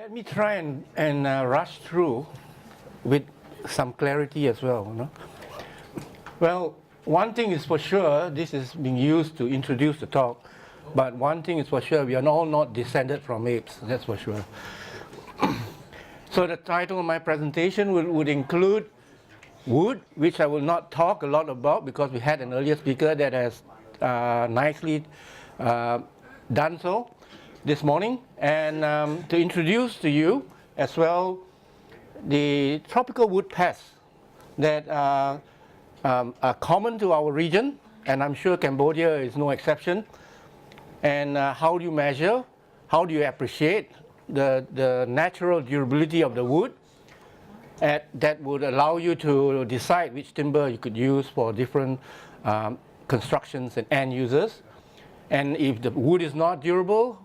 Let me try and rush through with some clarity as well. No? Well, one thing is for sure, this is being used to introduce the talk, but one thing is for sure, we are all not descended from apes, that's for sure. So the title of my presentation would include wood, which I will not talk a lot about because we had an earlier speaker that has nicely done so this morning, and to introduce to you as well the tropical wood pests that are common to our region, and I'm sure Cambodia is no exception, and how do you measure, how do you appreciate the natural durability of the wood that would allow you to decide which timber you could use for different constructions and end users. And if the wood is not durable,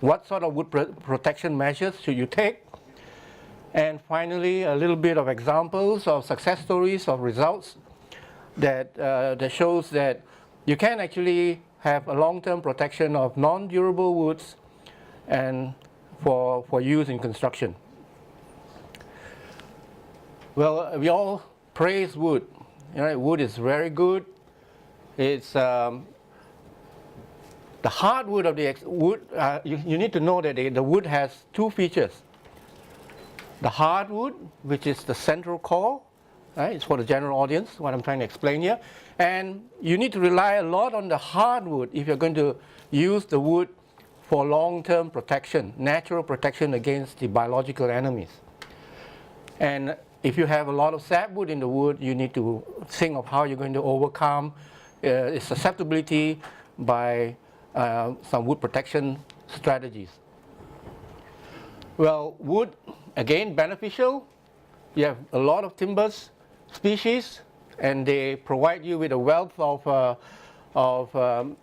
what sort of wood protection measures should you take? And finally, a little bit of examples of success stories of results that, that shows that you can actually have a long-term protection of non-durable woods and for use in construction. Well, we all praise wood. You know, wood is very good. It's the hardwood of the wood. You need to know that the wood has two features. The hardwood, which is the central core, right? It's for the general audience, what I'm trying to explain here. And you need to rely a lot on the hardwood if you're going to use the wood for long-term protection, natural protection against the biological enemies. And if you have a lot of sapwood in the wood, you need to think of how you're going to overcome its susceptibility by some wood protection strategies. Well, wood, again, beneficial. You have a lot of timbers species, and they provide you with a wealth of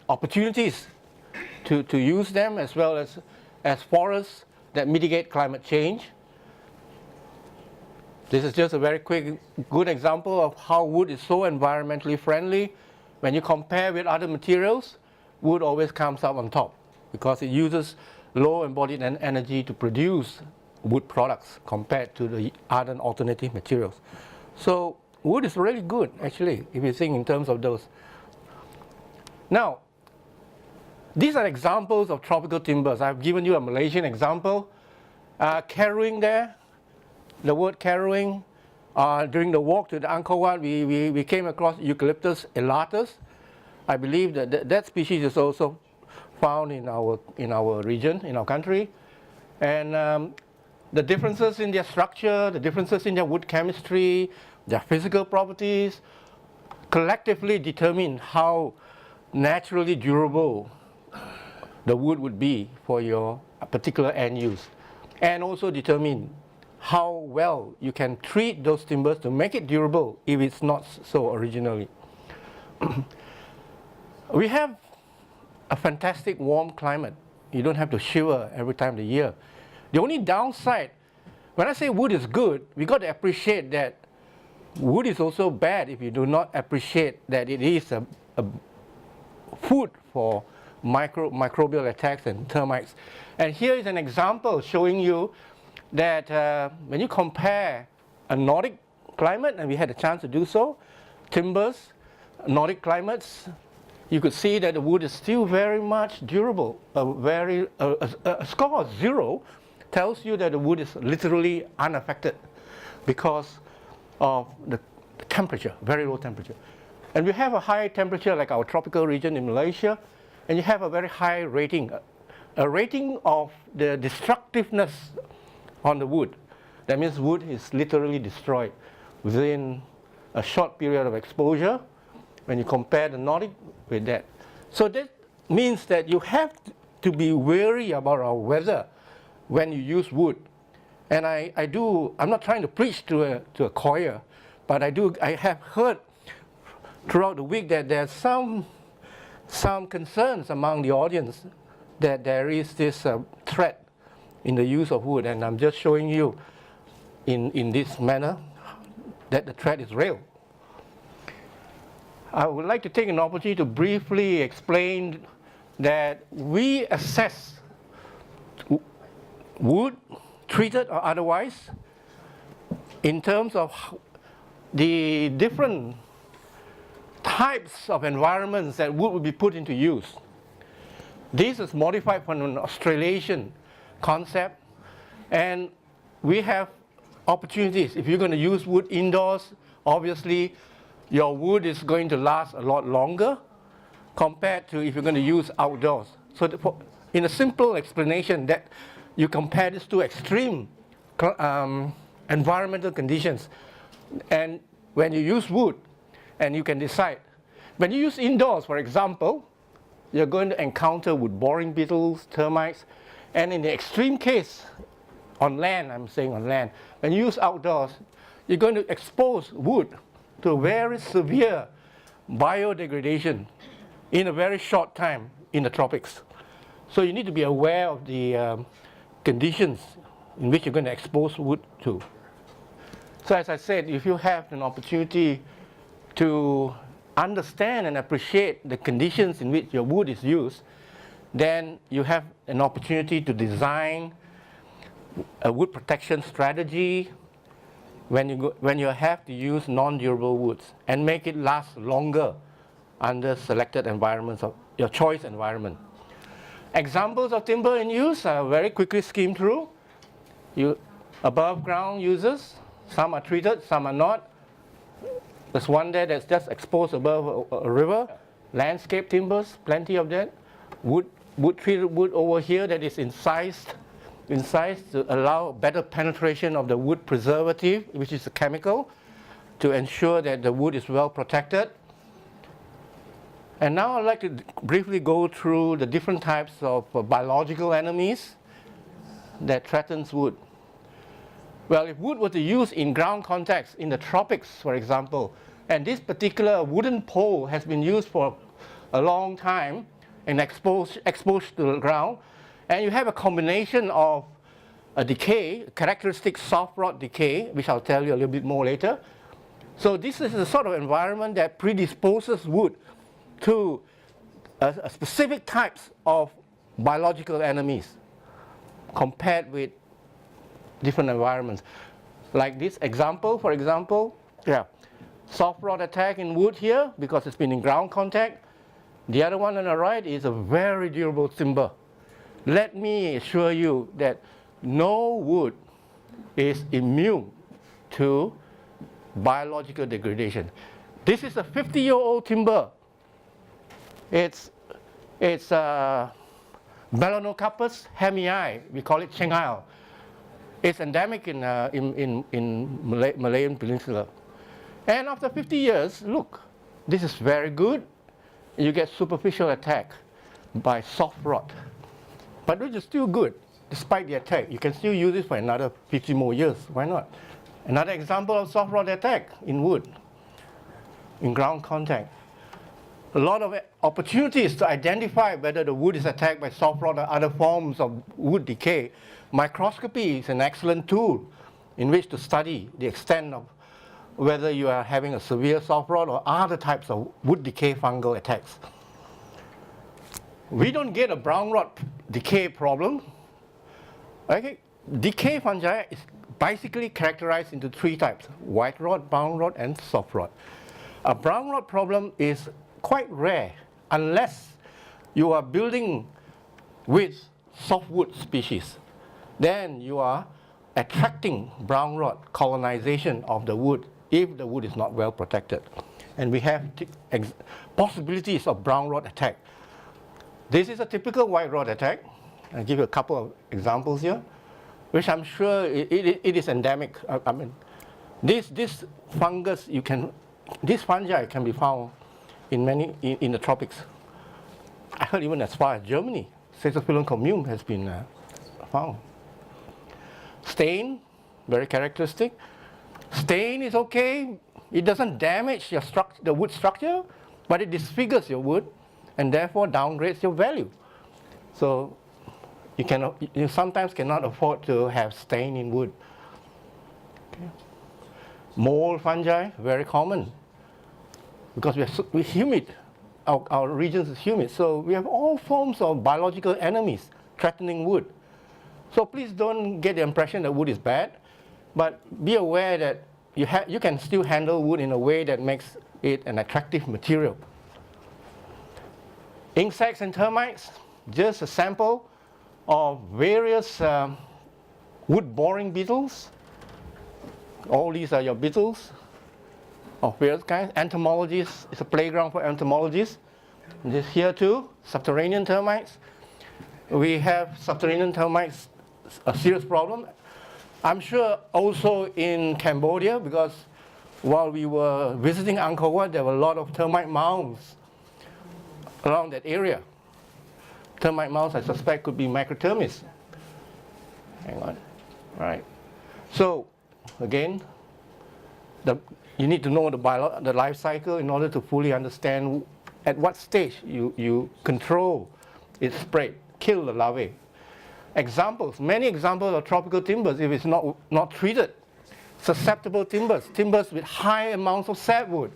opportunities to use them, as well as forests that mitigate climate change. This is just a very quick, good example of how wood is so environmentally friendly. When you compare with other materials, wood always comes up on top because it uses low embodied energy to produce wood products compared to the other alternative materials. So wood is really good, actually, if you think in terms of those. Now, these are examples of tropical timbers. I've given you a Malaysian example. Carrying there, the word carrying. During the walk to the Angkor Wat, we came across Eucalyptus elatus. I believe that that species is also found in our region, in our country. And the differences in their structure, the differences in their wood chemistry, their physical properties, collectively determine how naturally durable the wood would be for your particular end use, and also determine how well you can treat those timbers to make it durable if it's not so originally. We have a fantastic warm climate. You don't have to shiver every time of the year. The only downside, when I say wood is good, we got to appreciate that wood is also bad if you do not appreciate that it is a food for microbial attacks and termites. And here is an example showing you that when you compare a Nordic climate, and we had a chance to do so, timbers, Nordic climates, you could see that the wood is still very much durable. A score of 0 tells you that the wood is literally unaffected because of the temperature, very low temperature. And we have a high temperature like our tropical region in Malaysia, and you have a very high rating, a rating of the destructiveness on the wood. That means wood is literally destroyed within a short period of exposure when you compare the Nordic with that. So that means that you have to be wary about our weather when you use wood. And I'm not trying to preach to a choir, but I have heard throughout the week that there's some concerns among the audience that there is this threat in the use of wood, and I'm just showing you in this manner that the threat is real. I would like to take an opportunity to briefly explain that we assess wood, treated or otherwise, in terms of the different types of environments that wood will be put into use. This is modified from an Australasian concept, and we have opportunities. If you're going to use wood indoors, obviously your wood is going to last a lot longer compared to if you're going to use outdoors. So in a simple explanation, that you compare these two extreme environmental conditions, and when you use wood, and you can decide. When you use indoors, for example, you're going to encounter wood boring beetles, termites, and in the extreme case, on land, I'm saying on land, when you use outdoors, you're going to expose wood to a very severe biodegradation in a very short time in the tropics. So you need to be aware of the conditions in which you're going to expose wood to. So as I said, if you have an opportunity to understand and appreciate the conditions in which your wood is used, then you have an opportunity to design a wood protection strategy when you have to use non-durable woods and make it last longer under selected environments of your choice environment. Examples of timber in use are very quickly skimmed through. Above ground uses, some are treated, some are not. There's one there that's just exposed above a river. Landscape timbers, plenty of that. Treated wood over here that is incised to allow better penetration of the wood preservative, which is a chemical, to ensure that the wood is well protected. And now I'd like to briefly go through the different types of biological enemies that threatens wood. Well, if wood were to use in ground context, in the tropics, for example, and this particular wooden pole has been used for a long time and exposed to the ground, and you have a combination of a decay, characteristic soft rot decay, which I'll tell you a little bit more later. So this is the sort of environment that predisposes wood to a specific types of biological enemies compared with different environments. Like this example, for example, soft rot attack in wood here because it's been in ground contact. The other one on the right is a very durable timber. Let me assure you that no wood is immune to biological degradation. This is a 50-year-old timber. It's Melanocarpus hemii. We call it Chengal. It's endemic in Malayan Peninsula. And after 50 years, look, this is very good. You get superficial attack by soft rot. But which is still good, despite the attack. You can still use it for another 50 more years. Why not? Another example of soft rot attack in wood, in ground contact. A lot of opportunities to identify whether the wood is attacked by soft rot or other forms of wood decay. Microscopy is an excellent tool in which to study the extent of whether you are having a severe soft rot or other types of wood decay fungal attacks. We don't get a brown rot decay problem. Okay? Decay fungi is basically characterized into three types: white rot, brown rot, and soft rot. A brown rot problem is quite rare unless you are building with softwood species. Then you are attracting brown rot colonization of the wood if the wood is not well protected. And we have possibilities of brown rot attack. This is a typical white rot attack. I'll give you a couple of examples here, which I'm sure it is endemic. I mean, this fungus, this fungi can be found in the tropics. I heard even as far as Germany, Symposium commune has been found. Stain, very characteristic. Stain is okay. It doesn't damage the wood structure, but it disfigures your wood and therefore downgrades your value. So you sometimes cannot afford to have stain in wood. Okay. Mold fungi, very common, because we're humid. Our regions is humid, so we have all forms of biological enemies threatening wood. So please don't get the impression that wood is bad, but be aware that you can still handle wood in a way that makes it an attractive material. Insects and termites, just a sample of various wood-boring beetles. All these are your beetles of various kinds. Entomologists, it's a playground for entomologists. This here too, subterranean termites. We have subterranean termites, a serious problem. I'm sure also in Cambodia, because while we were visiting Angkor Wat, there were a lot of termite mounds around that area. Termite mounds, I suspect, could be microtermites. Hang on. Right. So, again, you need to know the life cycle in order to fully understand at what stage you control its spread, kill the larvae. Examples, many examples of tropical timbers, if it's not treated. Susceptible timbers, timbers with high amounts of sapwood,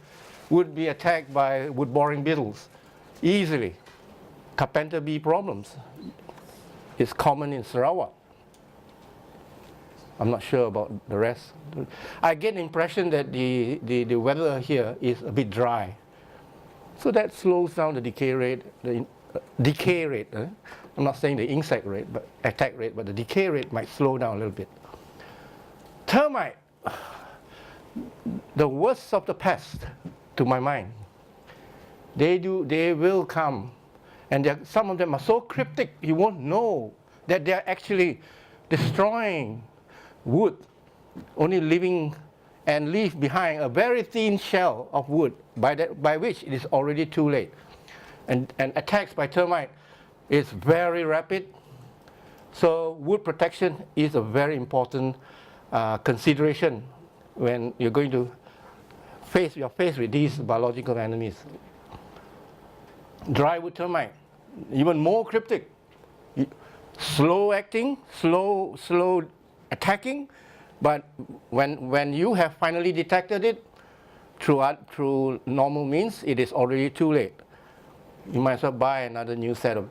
would be attacked by wood-boring beetles easily. Carpenter bee problems is common in Sarawak. I'm not sure about the rest. I get the impression that the weather here is a bit dry. So that slows down the decay rate, decay rate. I'm not saying the insect rate, but attack rate, but the decay rate might slow down a little bit. Termite, the worst of the pest, to my mind. They will come, and some of them are so cryptic you won't know that they're actually destroying wood, only living and leave behind a very thin shell of wood, by which it is already too late. And attacks by termite is very rapid. So wood protection is a very important consideration when you're going to face with these biological enemies. Drywood termite, even more cryptic. Slow acting, slow attacking, but when you have finally detected it through normal means, it is already too late. You might as well buy another new set of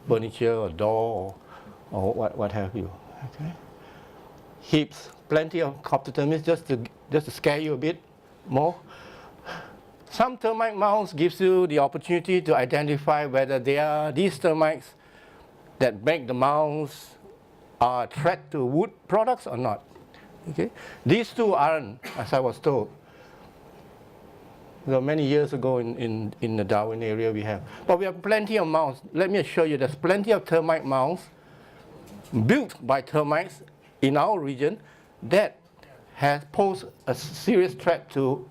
furniture or door or what have you. Okay. Heaps, plenty of coptotermites just to scare you a bit more. Some termite mounds gives you the opportunity to identify whether they are these termites that make the mounds are a threat to wood products or not. Okay? These two aren't, as I was told. So many years ago in the Darwin area we have. But we have plenty of mounds. Let me assure you there's plenty of termite mounds built by termites in our region that has posed a serious threat to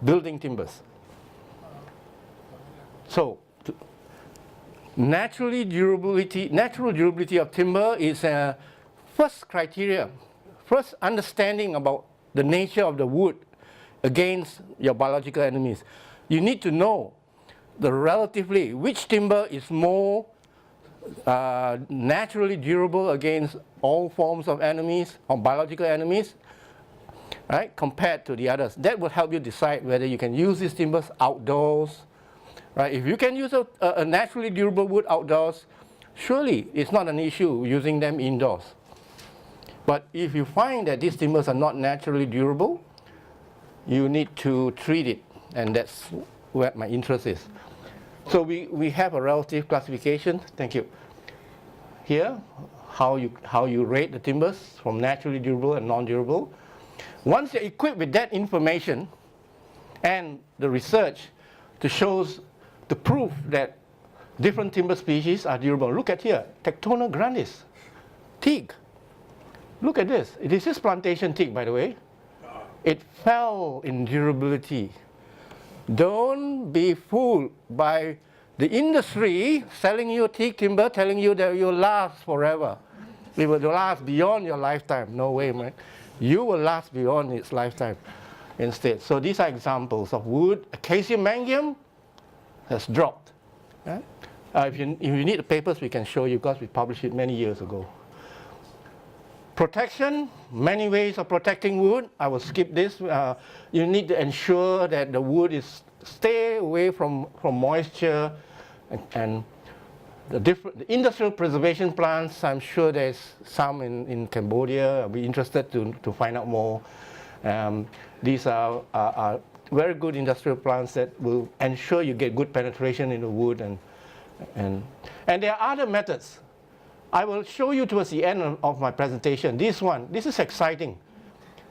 building timbers. So, natural durability of timber is a first criteria, first understanding about the nature of the wood against your biological enemies. You need to know which timber is more naturally durable against all forms of enemies or biological enemies, right, compared to the others. That will help you decide whether you can use these timbers outdoors. Right? If you can use a naturally durable wood outdoors, surely it's not an issue using them indoors. But if you find that these timbers are not naturally durable, you need to treat it, and that's where my interest is. So we have a relative classification. Thank you. Here, how you rate the timbers from naturally durable and non-durable. Once you're equipped with that information and the research to prove that different timber species are durable. Look at here, Tectona grandis, teak. Look at this. This is plantation teak, by the way. It fell in durability. Don't be fooled by the industry selling you teak timber, telling you that it will last forever. It will last beyond your lifetime. No way, man. You will last beyond its lifetime instead. So these are examples of wood. Acacia mangium has dropped. Right? If you need the papers, we can show you because we published it many years ago. Protection, many ways of protecting wood. I will skip this. You need to ensure that the wood stay away from moisture and the industrial preservation plants. I'm sure there's some in Cambodia. I'll be interested to find out more. These are very good industrial plants that will ensure you get good penetration in the wood, and there are other methods. I will show you towards the end of my presentation. This is exciting.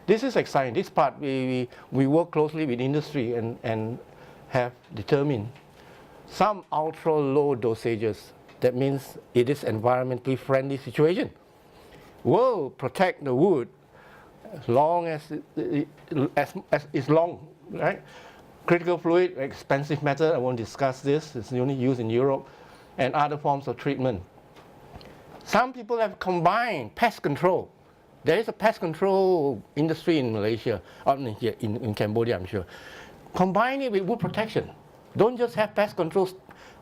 This is exciting. This part, we work closely with industry and have determined some ultra low dosages. That means it is environmentally friendly situation. Will protect the wood as long as it's long, right? Critical fluid, expensive method. I won't discuss this. It's only used in Europe, and other forms of treatment. Some people have combined pest control. There is a pest control industry in Malaysia, in Cambodia, I'm sure. Combine it with wood protection. Don't just have pest control,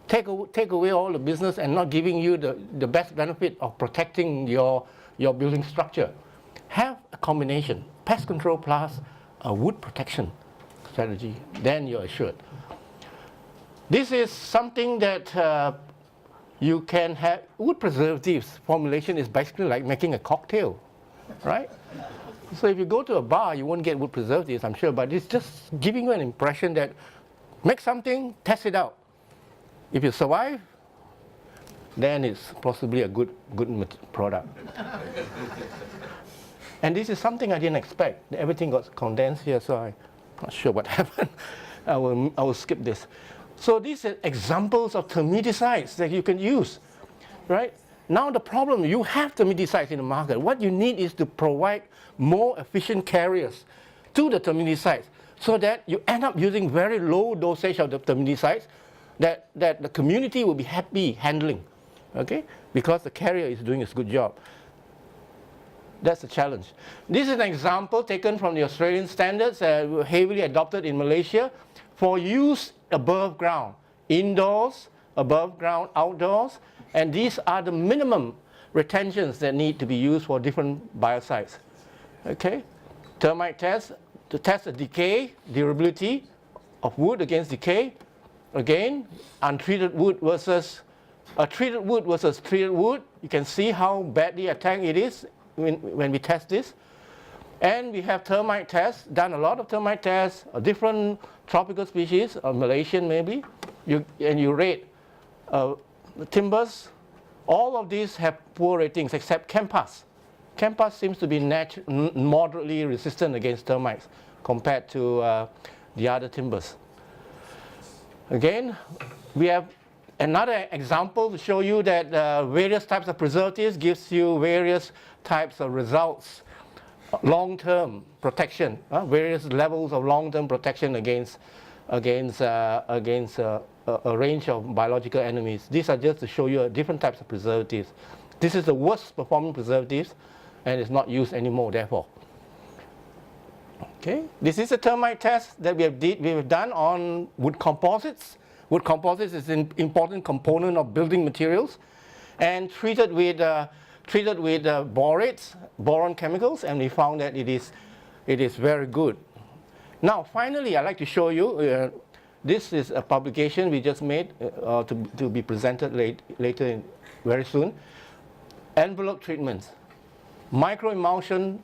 take away all the business and not giving you the best benefit of protecting your building structure. Have a combination, pest control plus a wood protection strategy, then you're assured. This is something that you can have. Wood preservatives formulation is basically like making a cocktail, right? So if you go to a bar, you won't get wood preservatives, I'm sure, but it's just giving you an impression that make something, test it out. If you survive, then it's possibly a good product. And this is something I didn't expect. Everything got condensed here, so I'm not sure what happened. I will skip this. So these are examples of termiticides that you can use, right? Now the problem, you have termiticides in the market. What you need is to provide more efficient carriers to the termiticides so that you end up using very low dosage of the termiticides that the community will be happy handling, okay? Because the carrier is doing its good job. That's the challenge. This is an example taken from the Australian standards, heavily adopted in Malaysia for use above ground, indoors, above ground, outdoors, and these are the minimum retentions that need to be used for different biocides. Okay, termite test to test the decay, durability of wood against decay. Again, untreated wood versus treated wood versus treated wood. You can see how badly attacked it is when we test this. And we have termite tests, done a lot of termite tests, of different tropical species, or Malaysian maybe, and you rate the timbers. All of these have poor ratings except Campas. Campas seems to be moderately resistant against termites compared to the other timbers. Again, we have another example to show you that various types of preservatives gives you various types of results. Long-term protection, various levels of long-term protection against a range of biological enemies. These are just to show you different types of preservatives. This is the worst performing preservatives and it's not used anymore, therefore. Okay, this is a termite test that we have done on wood composites. Wood composites is an important component of building materials, and treated with borates, boron chemicals, and we found that it is very good. Now, finally, I'd like to show you. This is a publication we just made to be presented later very soon. Envelope treatments, microemulsion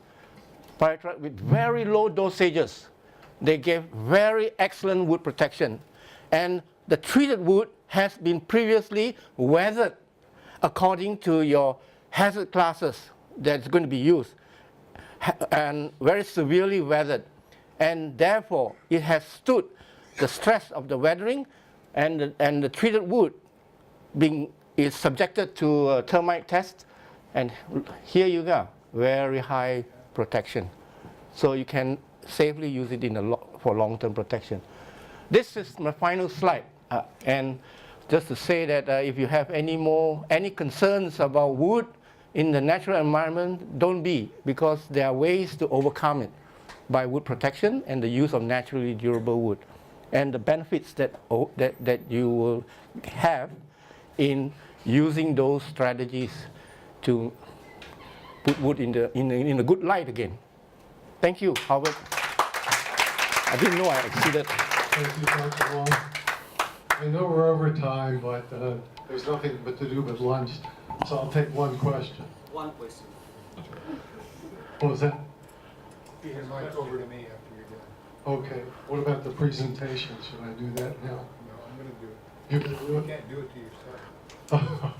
pyrethroid with very low dosages. They gave very excellent wood protection, and the treated wood has been previously weathered according to your hazard classes that's going to be used, and very severely weathered, and therefore it has stood the stress of the weathering, and the treated wood is subjected to termite test, and here you go, very high protection. So you can safely use it for long-term protection. This is my final slide, and just to say that if you have any concerns about wood in the natural environment, don't be, because there are ways to overcome it by wood protection and the use of naturally durable wood, and the benefits that you will have in using those strategies to put wood in a good light again. Thank you, Howard. I didn't know I exceeded. Thank you, Dr. Wong. I know we're over time, but there's nothing but to do but lunch, so I'll take one question. One question. What was that? You can mic over to me after you're done. Okay. What about the presentation? Should I do that now? No, I'm gonna do it. You can do You it? can't do it to yourself.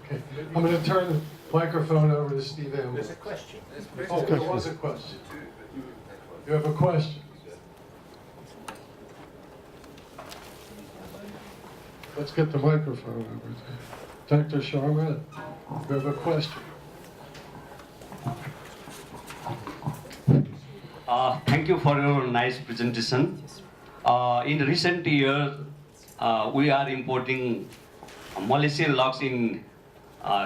Okay. I'm going to turn the microphone over to Steve Amber. There's a question. Oh, there was a question. You have a question? Let's get the microphone over there. Dr. Sharma, you have a question? Thank you for your nice presentation. In recent years, we are importing Malaysian logs in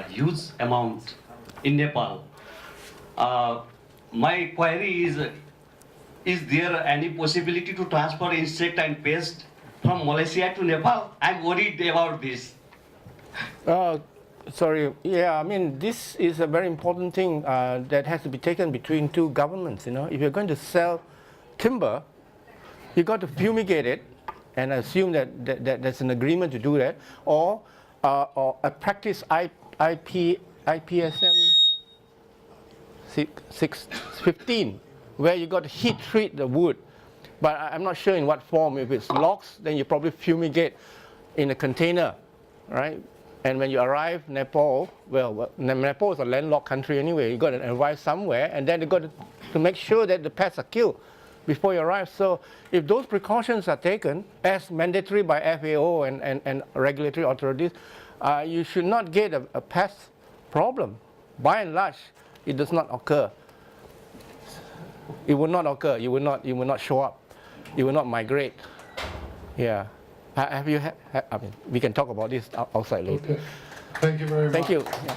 huge amount in Nepal. My query is there any possibility to transfer insect and pest from Malaysia to Nepal? I'm worried about this. Sorry, yeah, I mean, this is a very important thing that has to be taken between two governments, you know. If you're going to sell timber, you got to fumigate it, and I assume that there's an agreement to do that, or a practice IPSM 615, where you got to heat treat the wood. But I'm not sure in what form. If it's logs, then you probably fumigate in a container, right? And when you arrive Nepal, well, Nepal is a landlocked country anyway. You got to arrive somewhere, and then you got to make sure that the pests are killed before you arrive. So if those precautions are taken as mandatory by FAO and regulatory authorities, you should not get a pest problem. By and large, it does not occur. It will not occur. You will not show up. You will not migrate. Yeah. Have you? I mean, we can talk about this outside later. Okay. Thank you very much. Thank you. Yeah.